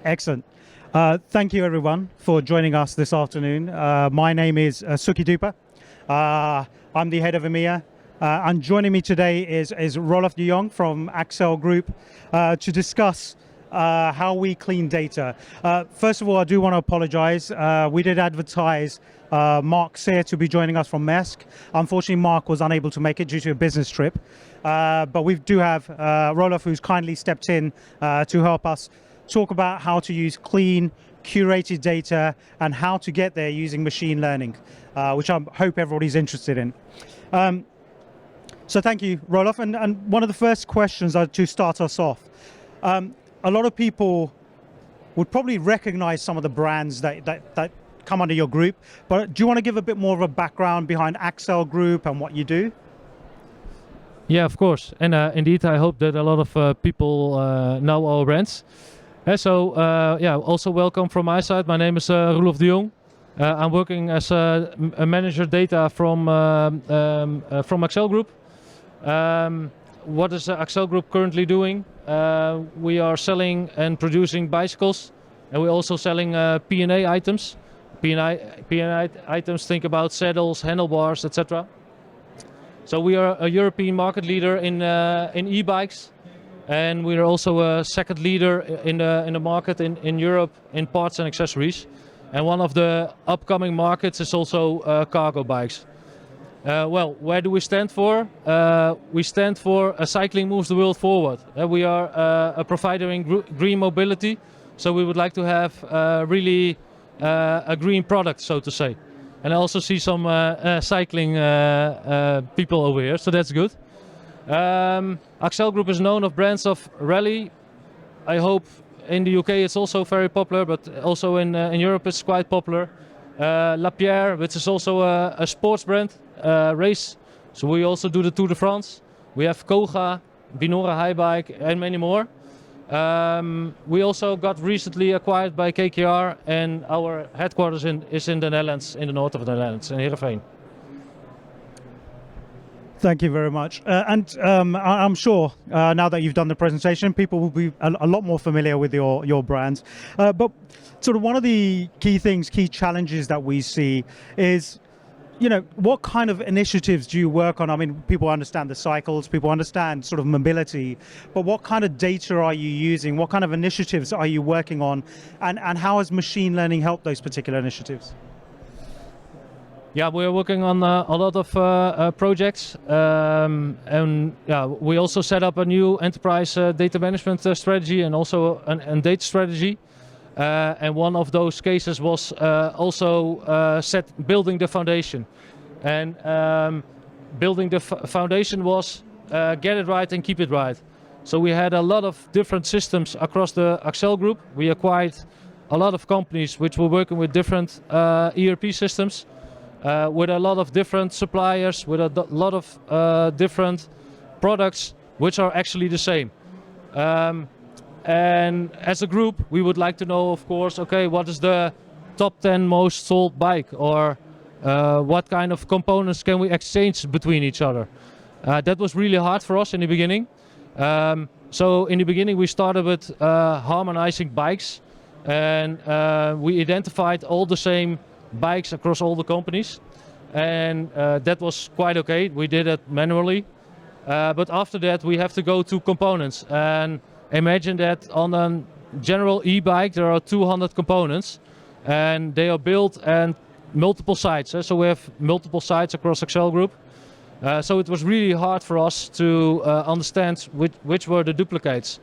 Excellent. Thank you, everyone, for joining us this afternoon. My name is Suki Dhuphar. I'm the head of EMEA. And joining me today is Roelof Jong from Accell Group to discuss how we clean data. First of all, I do want to apologize. We did advertise Maersk to be joining us from Maersk. Unfortunately, Mark was unable to make it due to a business trip. But we do have Roelof, who's kindly stepped in to help us talk about how to use clean, curated data and how to get there using machine learning, which I hope everybody's interested in. So thank you, Roelof. And one of the first questions to start us off, a lot of people would probably recognize some of the brands that come under your group, but do you want to give a bit more of a background behind Accell Group and what you do? Yeah, of course. And indeed, I hope that a lot of people know our brands. Also welcome from my side. My name is Roelof de Jong. I'm working as a manager data from Accell Group. What is Accell Group currently doing? We are selling and producing bicycles, and we're also selling P&A items. P&A items, think about saddles, handlebars, etc. So we are a European market leader in e-bikes. And we are also a second leader in the market in Europe in parts and accessories. And one of the upcoming markets is also cargo bikes. Where do we stand for? We stand for cycling moves the world forward. We are a provider in green mobility, so we would like to have really a green product, so to say. And I also see some cycling people over here, so that's good. Accell Group is known of brands of rally. I hope in the UK it's also very popular, but also in Europe it's quite popular. Lapierre, which is also a sports brand, race. So we also do the Tour de France. We have Koga, Binora Highbike, and many more. We also got recently acquired by KKR, and our headquarters is in the Netherlands, in the north of the Netherlands, in Heerenveen. Thank you very much. I'm sure now that you've done the presentation, people will be a lot more familiar with your brands. But sort of one of the key challenges that we see is, what kind of initiatives do you work on? I mean, people understand the cycles, people understand sort of mobility, but what kind of data are you using? What kind of initiatives are you working on? And how has machine learning helped those particular initiatives? Yeah, we're working on a lot of projects, we also set up a new enterprise data management strategy and also a data strategy. And one of those cases was also building the foundation. And building the foundation was get it right and keep it right. So we had a lot of different systems across the Accell Group. We acquired a lot of companies which were working with different ERP systems. With a lot of different suppliers, with a lot of different products, which are actually the same. And as a group, we would like to know, of course, okay, what is the top 10 most sold bike, or what kind of components can we exchange between each other? That was really hard for us in the beginning. So in the beginning, we started with harmonizing bikes, and we identified all the same bikes across all the companies, and that was quite okay. We did it manually, but after that we have to go to components, and imagine that on a general e-bike there are 200 components, and they are built and multiple sites. So we have multiple sites across Accell Group. So it was really hard for us to understand which were the duplicates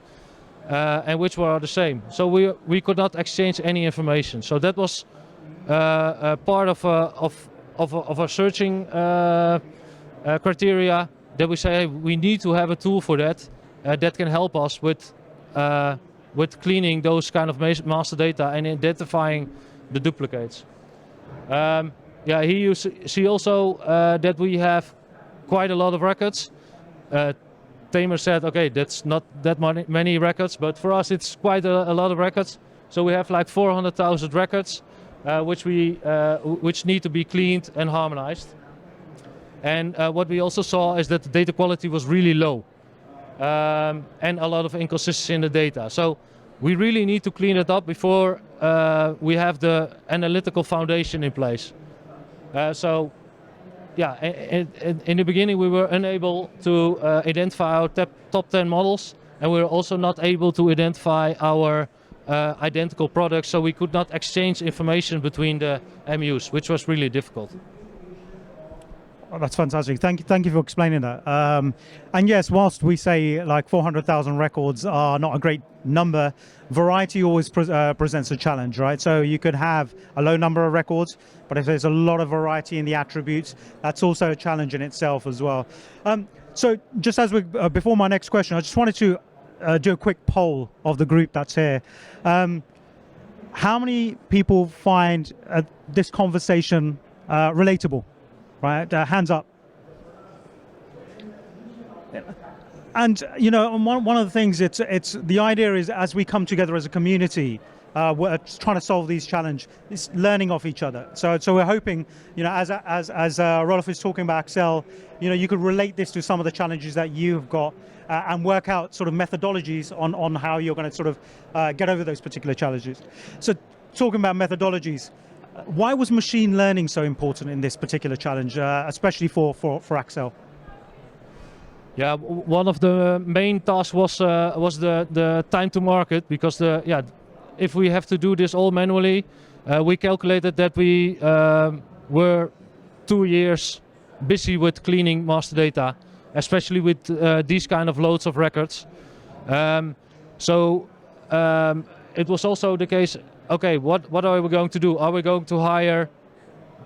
and which were the same. So we could not exchange any information. So that was part of our searching criteria, that we say we need to have a tool for that that can help us with cleaning those kind of master data and identifying the duplicates. Here you see also that we have quite a lot of records. Tamr said, okay, that's not that many records, but for us it's quite a lot of records. So we have like 400,000 records. Which need to be cleaned and harmonized. And what we also saw is that the data quality was really low, and a lot of inconsistency in the data. So we really need to clean it up before we have the analytical foundation in place. So, yeah, in the beginning we were unable to identify our top 10 models, and we were also not able to identify our identical products, so we could not exchange information between the MUs, which was really difficult. Oh, that's fantastic. Thank you for explaining that. And yes, whilst we say like 400,000 records are not a great number, variety always presents a challenge, right? So you could have a low number of records, but if there's a lot of variety in the attributes, that's also a challenge in itself as well. So just as we, before my next question, I just wanted to do a quick poll of the group that's here. How many people find this conversation relatable? Right, hands up. And you know, one of the things it's the idea is as we come together as a community, we're trying to solve these challenges. It's learning off each other. So we're hoping, you know, as Roelof is talking about Accell, you know, you could relate this to some of the challenges that you've got and work out sort of methodologies on how you're going to sort of get over those particular challenges. So talking about methodologies. Why was machine learning so important in this particular challenge, especially for Accell? Yeah, one of the main tasks was the time to market, because if we have to do this all manually, we calculated that we were 2 years busy with cleaning master data, especially with these kind of loads of records. It was also the case. Okay, what are we going to do? Are we going to hire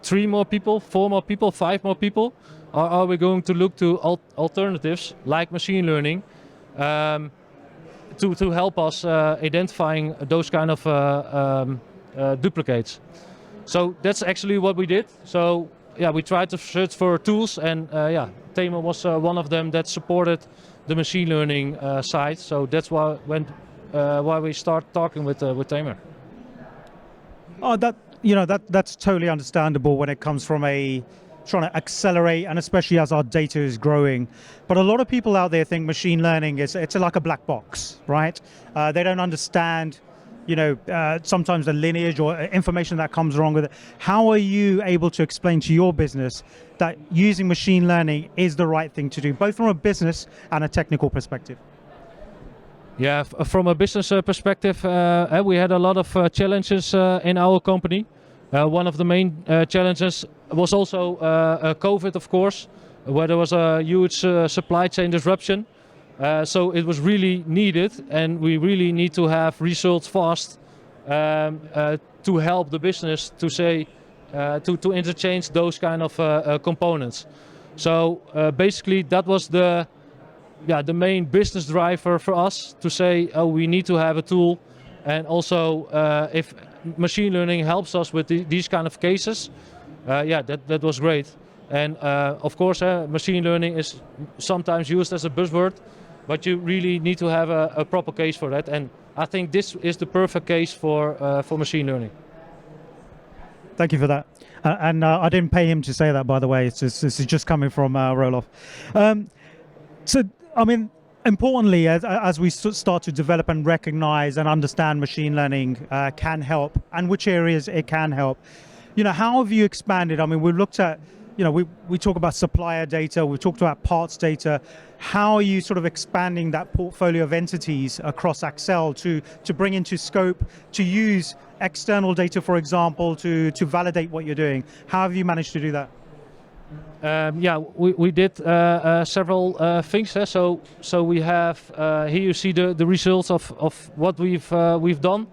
3 more people, 4 more people, 5 more people? Or are we going to look to alternatives like machine learning to help us identifying those kind of duplicates? So that's actually what we did. So yeah, we tried to search for tools, and Tamr was one of them that supported the machine learning side. So that's why we start talking with Tamr. Oh, that's totally understandable when it comes from trying to accelerate, and especially as our data is growing. But a lot of people out there think machine learning it's like a black box, right? They don't understand, you know, sometimes the lineage or information that comes along with it. How are you able to explain to your business that using machine learning is the right thing to do, both from a business and a technical perspective? Yeah, from a business perspective, we had a lot of challenges in our company. One of the main challenges was also COVID, of course, where there was a huge supply chain disruption. So it was really needed, and we really need to have results fast to help the business to to interchange those kind of components. So basically, that was the main business driver for us to say, oh, we need to have a tool, and also if machine learning helps us with these kind of cases, that was great. And of course, machine learning is sometimes used as a buzzword, but you really need to have a proper case for that. And I think this is the perfect case for machine learning. Thank you for that. And I didn't pay him to say that, by the way. This is just coming from Roelof. So, I mean, importantly, as we start to develop and recognize and understand machine learning can help, and which areas it can help, you know, how have you expanded? I mean, we've looked at, you know, we talk about supplier data, we've talked about parts data. How are you sort of expanding that portfolio of entities across Accell to bring into scope, to use external data, for example, to validate what you're doing? How have you managed to do that? We did several things. So we have here you see the results of what we've done.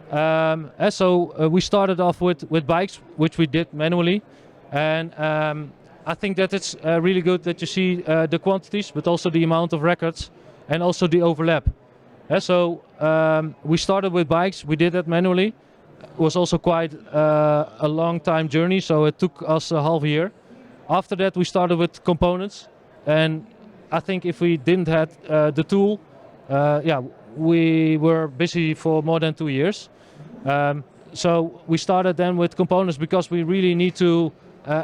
We started off with bikes, which we did manually, and I think that it's really good that you see the quantities, but also the amount of records, and also the overlap. We started with bikes. We did that manually. It was also quite a long time journey, so it took us a half year. After that, we started with components, and I think if we didn't have the tool, we were busy for more than 2 years. So we started then with components because we really need to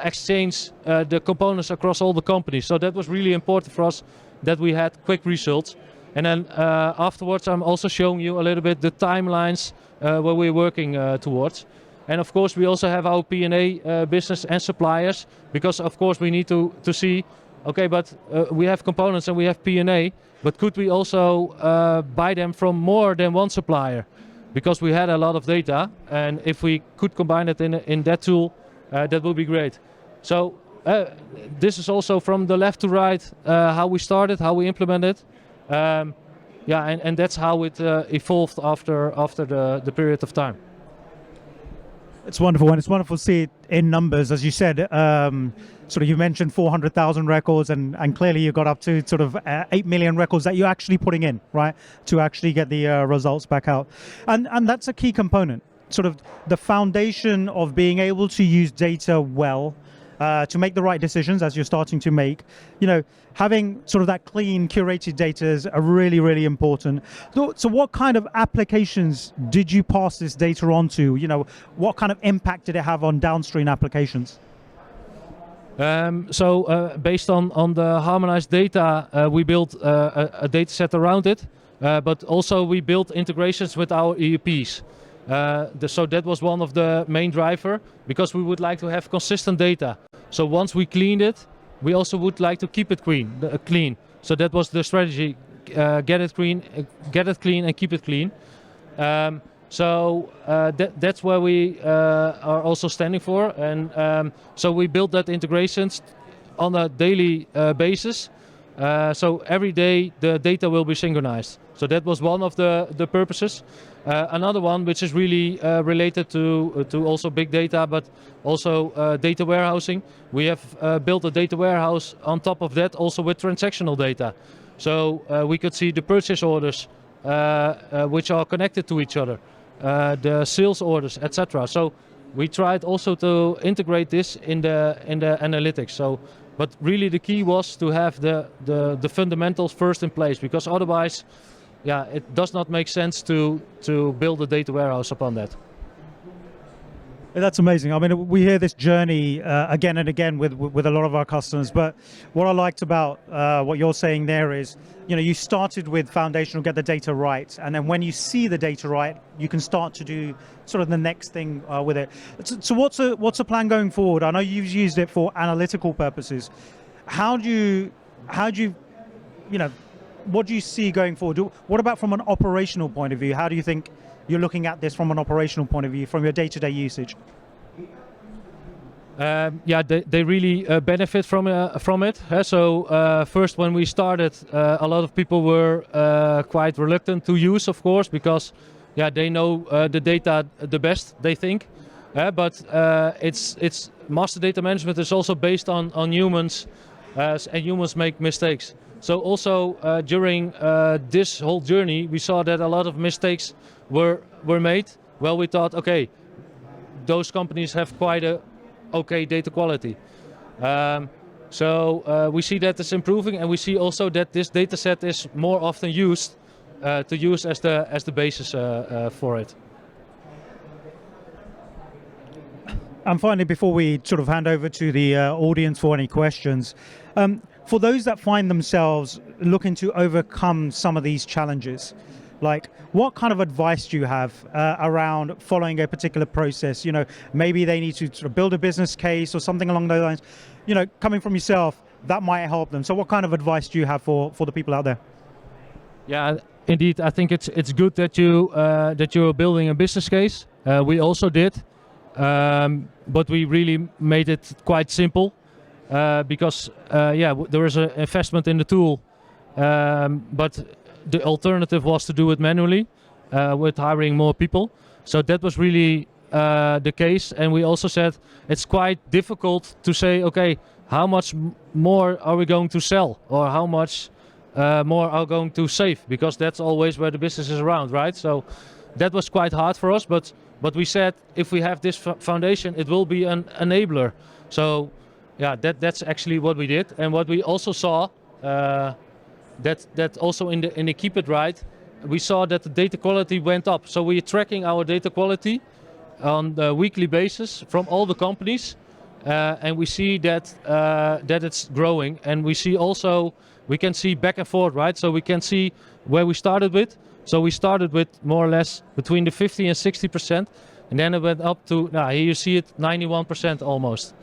exchange the components across all the companies. So that was really important for us, that we had quick results. And then afterwards, I'm also showing you a little bit the timelines where we're working towards. And of course, we also have our P&A business and suppliers, because of course we need to see, okay, but we have components and we have P&A, but could we also buy them from more than one supplier? Because we had a lot of data, and if we could combine it in that tool, that would be great. So this is also from the left to right how we started, how we implemented. And that's how it evolved after the period of time. It's wonderful, and it's wonderful to see it in numbers, as you said. Sort of, you mentioned 400,000 records, and clearly you got up to sort of 8 million records that you're actually putting in, right, to actually get the results back out. And that's a key component, sort of the foundation of being able to use data well, to make the right decisions as you're starting to make. Having sort of that clean, curated data is really, really important. So what kind of applications did you pass this data on to? What kind of impact did it have on downstream applications? Based on the harmonized data, we built a data set around it, but also we built integrations with our ERPs. So that was one of the main driver, because we would like to have consistent data. So once we cleaned it, we also would like to keep it clean. So that was the strategy: get it clean, and keep it clean. That's where we are also standing for, and so we built that integrations on a daily basis. So every day the data will be synchronized. So that was one of the purposes. Another one, which is really related to also big data, but also data warehousing. We have built a data warehouse on top of that, also with transactional data. So we could see the purchase orders, which are connected to each other, the sales orders, etc. So we tried also to integrate this in the analytics. So, but really the key was to have the fundamentals first in place, because otherwise, it does not make sense to build a data warehouse upon that. That's amazing. I mean, we hear this journey again and again with a lot of our customers. But what I liked about what you're saying there is, you started with foundational, get the data right, and then when you see the data right, you can start to do sort of the next thing with it. So what's a plan going forward? I know you've used it for analytical purposes. How do you what do you see going forward? What about from an operational point of view? How do you think you're looking at this from an operational point of view, from your day-to-day usage? They really benefit from it. So first, when we started, a lot of people were quite reluctant to use, of course, because they know the data the best, they think. But it's master data management is also based on humans, and humans make mistakes. So also during this whole journey, we saw that a lot of mistakes were made. Well, we thought, okay, those companies have quite a okay data quality. So we see that it's improving, and we see also that this data set is more often used to use as the basis for it. And finally, before we sort of hand over to the audience for any questions, for those that find themselves looking to overcome some of these challenges, like what kind of advice do you have around following a particular process? Maybe they need to sort of build a business case or something along those lines. Coming from yourself, that might help them. So what kind of advice do you have for the people out there? Yeah, indeed. I think it's good that you're building a business case. We also did, but we really made it quite simple. Because there is an investment in the tool, but the alternative was to do it manually with hiring more people. So that was really the case, and we also said it's quite difficult to say, okay, how much more are we going to sell, or how much more are going to save, because that's always where the business is around, right? So that was quite hard for us, but we said if we have this foundation, it will be an enabler. So that's actually what we did, and what we also saw that also in the keep it right, we saw that the data quality went up. So we're tracking our data quality on a weekly basis from all the companies, and we see that it's growing, and we see also we can see back and forth, right? So we can see where we started with. So we started with more or less between the 50 and 60%, and then it went up to, now here you see it, 91% almost.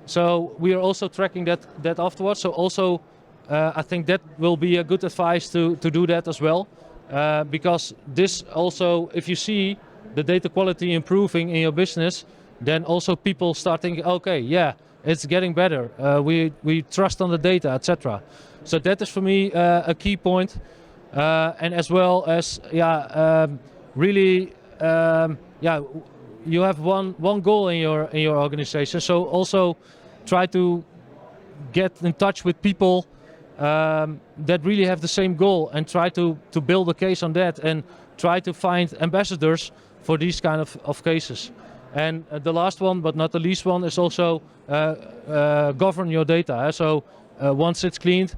So we are also tracking that afterwards. So also, I think that will be a good advice to do that as well, because this also, if you see the data quality improving in your business, then also people start thinking, okay, yeah, it's getting better. We trust on the data, etc. So that is for me a key point, and as well as really, you have one goal in your organization. So also try to get in touch with people that really have the same goal, and try to build a case on that, and try to find ambassadors for these kind of cases. And the last one, but not the least one, is also govern your data. So once it's cleaned,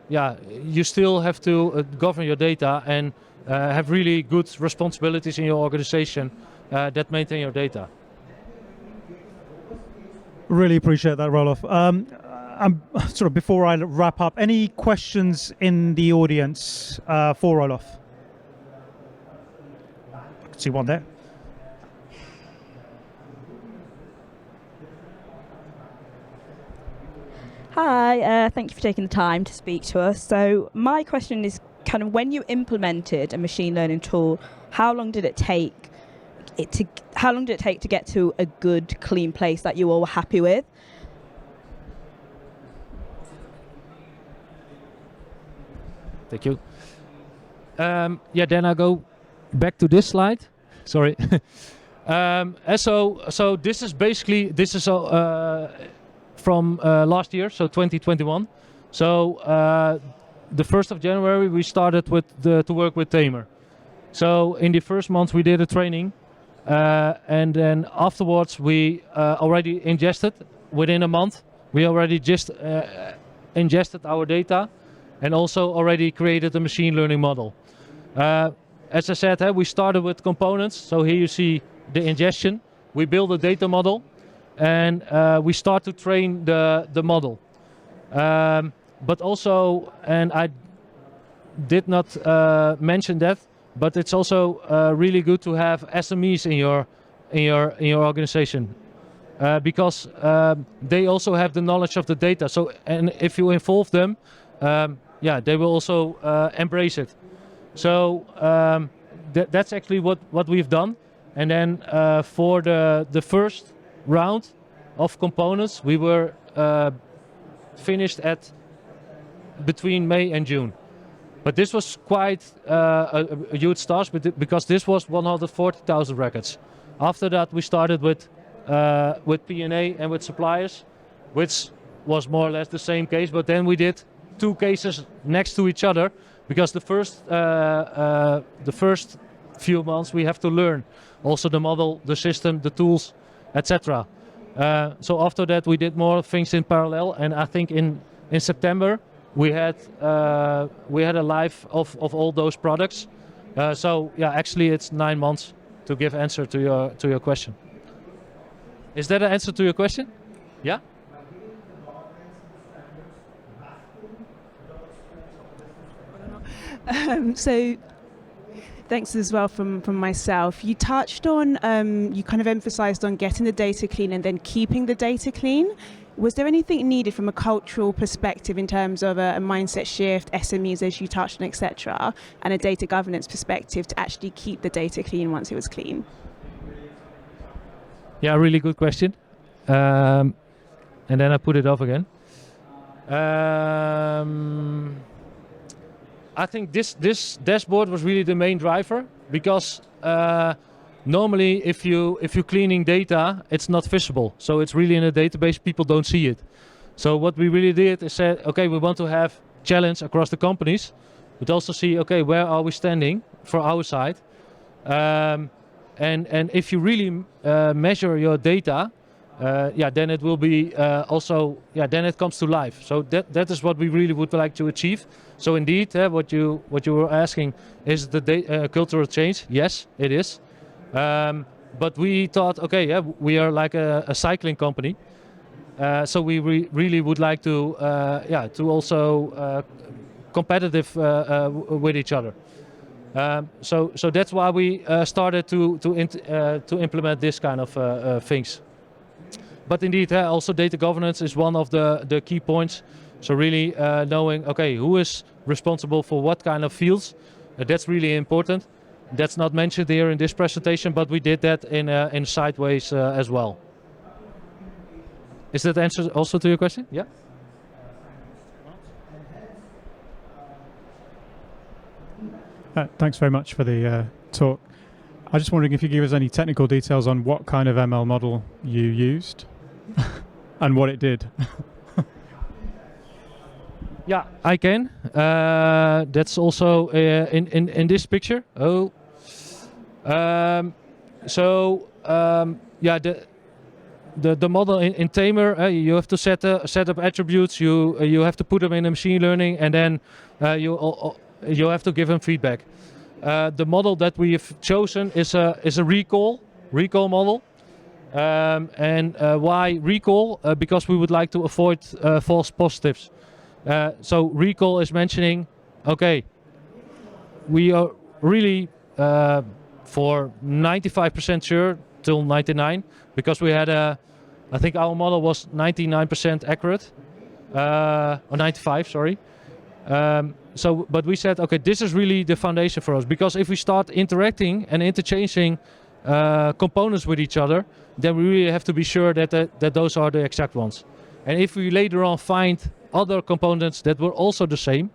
you still have to govern your data and have really good responsibilities in your organization that maintain your data. Really appreciate that, Roelof. Sort of before I wrap up, any questions in the audience for Roelof? I can see one there. Hi, thank you for taking the time to speak to us. So my question is kind of, when you implemented a machine learning tool, how long did it take to get to a good, clean place that you all were happy with? Thank you. Then I go back to this slide. Sorry. So this is from last year, so 2021. So the 1st of January we started to work with Tamr. So in the first month we did a training, and then afterwards we already ingested. Within a month we already just ingested our data, and also already created a machine learning model. As I said, we started with components. So here you see the ingestion. We build a data model, and we start to train the model. But also, and I did not mention that, but it's also really good to have SMEs in your organization, because they also have the knowledge of the data. So, and if you involve them, they will also embrace it. So that's actually what we've done. And then for the first round of components, we were finished at between May and June. But this was quite a huge task, because this was 140,000 records. After that, we started with P&A and with suppliers, which was more or less the same case. But then we did 2 cases next to each other, because the first few months we have to learn also the model, the system, the tools, etc. So after that we did more things in parallel, and I think in September we had a live of all those products. So yeah, actually it's 9 months to give answer to your question. Is that an answer to your question? Yeah. So thanks as well from myself. You touched on, you kind of emphasized on getting the data clean and then keeping the data clean. Was there anything needed from a cultural perspective in terms of a mindset shift, SMEs as you touched on, etc., and a data governance perspective to actually keep the data clean once it was clean? Yeah, really good question. And then I put it off again. I think this dashboard was really the main driver, because normally if you're cleaning data, it's not visible. So it's really in a database, people don't see it. So what we really did is said, okay, we want to have challenge across the companies, but also see, okay, where are we standing for our side? And if you really measure your data, then it will be then it comes to life. So that is what we really would like to achieve. So indeed, what you were asking, is the cultural change? Yes, it is. But we thought, okay, we are like a cycling company, so we really would like to also competitive with each other. So that's why we started to implement this kind of things. But indeed, also data governance is one of the key points. So really knowing, okay, who is responsible for what kind of fields, that's really important. That's not mentioned here in this presentation, but we did that in Sideways as well. Is that the answer also to your question? Yeah. Thanks very much for the talk. I was just wondering if you could give us any technical details on what kind of ML model you used and what it did. Yeah, I can. That's also in this picture. Oh, yeah, the model in Tamr, you have to set up attributes. You have to put them in a machine learning, and then you have to give them feedback. The model that we have chosen is a recall model. And why recall? Because we would like to avoid false positives. So recall is mentioning, okay, we are really for 95% sure till 99, because we had I think our model was 99% accurate, or 95, sorry. But we said, okay, this is really the foundation for us, because if we start interacting and interchanging components with each other, then we really have to be sure that those are the exact ones. And if we later on find other components that were also the same,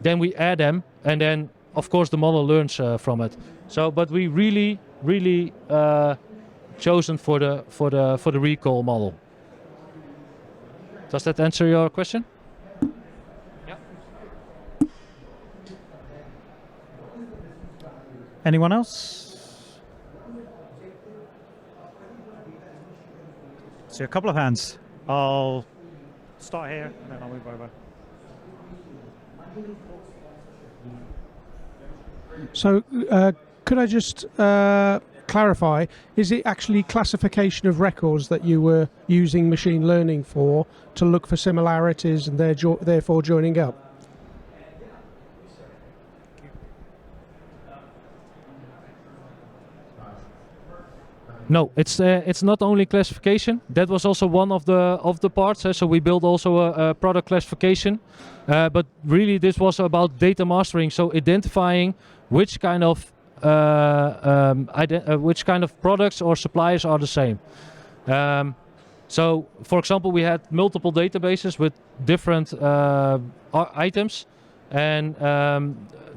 then we add them, and then of course the model learns from it. So, but we really chosen for the recall model. Does that answer your question? Yeah. Anyone else? See a couple of hands. I'll start here and then I'll move over. So could I just clarify, is it actually classification of records that you were using machine learning for to look for similarities and therefore joining up? No, it's not only classification. That was also one of the parts. So we built also a product classification, but really this was about data mastering. So identifying which kind of products or suppliers are the same. So, for example, we had multiple databases with different items, and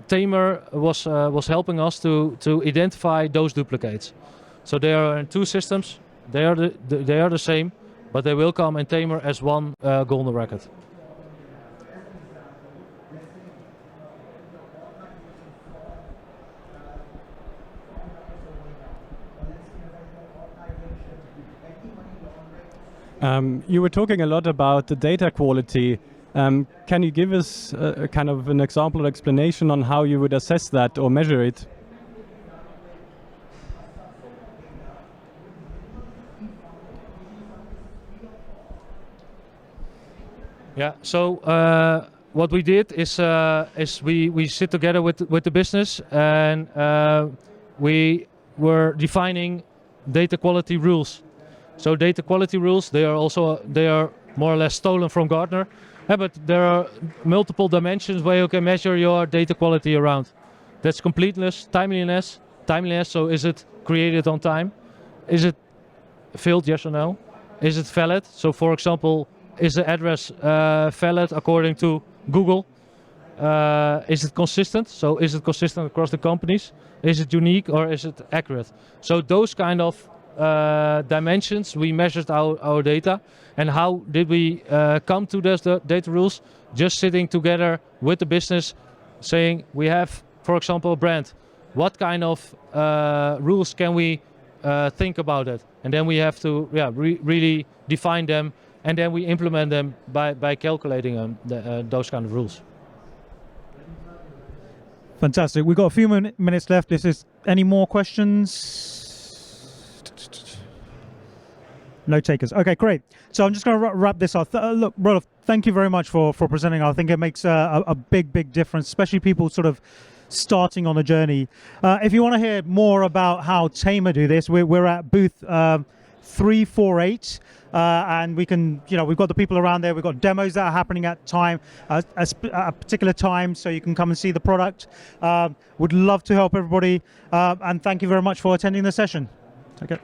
Tamr was helping us to identify those duplicates. So they are in two systems. They are the same, but they will come in Tamr as one golden record. You were talking a lot about the data quality. Can you give us a kind of an example or explanation on how you would assess that or measure it? Yeah. So what we did is we sit together with the business, and we were defining data quality rules. So data quality rules, they are more or less stolen from Gartner, but there are multiple dimensions where you can measure your data quality around. That's completeness, timeliness. So is it created on time? Is it filled, yes or no? Is it valid? So for example, is the address valid according to Google? Is it consistent? So is it consistent across the companies? Is it unique or is it accurate? So those kind of dimensions, we measured our data. And how did we come to those data rules? Just sitting together with the business, saying we have, for example, a brand. What kind of rules can we think about it? And then we have to really define them, and then we implement them by calculating those kind of rules. Fantastic. We've got a few minutes left. Any more questions? No takers. Okay, great. So I'm just going to wrap this up. Look, Roelof, thank you very much for presenting. I think it makes a big difference, especially people sort of starting on a journey. If you want to hear more about how Tamr do this, we're at booth 348, and we can, we've got the people around there. We've got demos that are happening at a particular time, so you can come and see the product. Would love to help everybody, and thank you very much for attending the session. Okay.